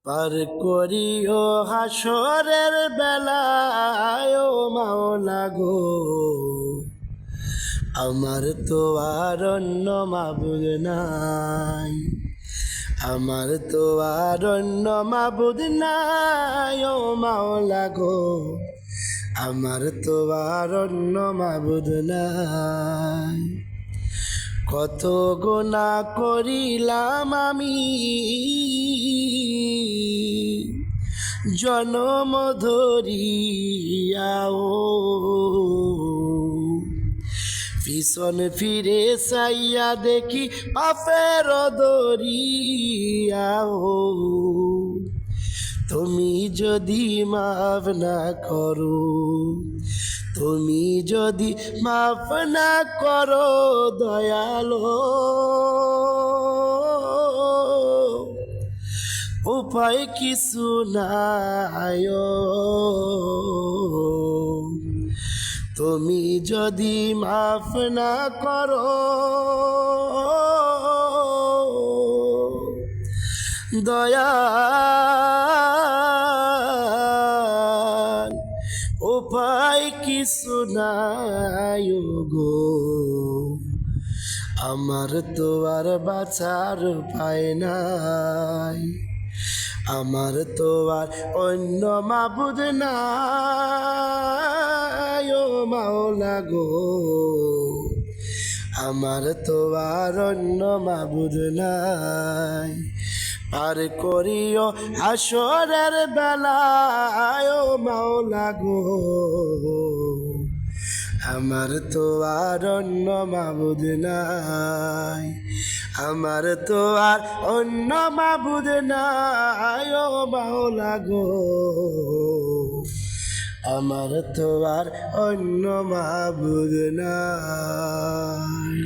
পার করিও হাসরের বেলায় ও মাওলা গো, আমার তো আর অন্য মাবুদ নাই, আমার তো আর অন্য মাবুদ নাই ও মাওলা গো, আমার তো আর অন্য মাবুদ নাই। কত গুনাহ করিলাম আমি জনম ধরিয়াও, পিছন ফিরে চাইয়া দেখি পাপের দরিয়াও। তুমি যদি মাফ না করো, তুমি যদি মাফ না করো দয়ালো, উপায় কিছু নাই। তুমি যদি মাফ না করো দয়াল, উপায় কিছু নাই গো। আমার তো আর বাঁচার উপায় নাই, আমার তো আর অন্য মাবুদ নাই ও মাওলা গো, আমার তো আর অন্য মাবুদ নাই। পার করিও হাসরের বেলায় ও মাওলা গো, আমার তো আর অন্য মাবুদ নাই, আমার তো আর অন্য মাবুদ নাই ও মাওলা গো, আমার তো আর অন্য মাবুদ নাই।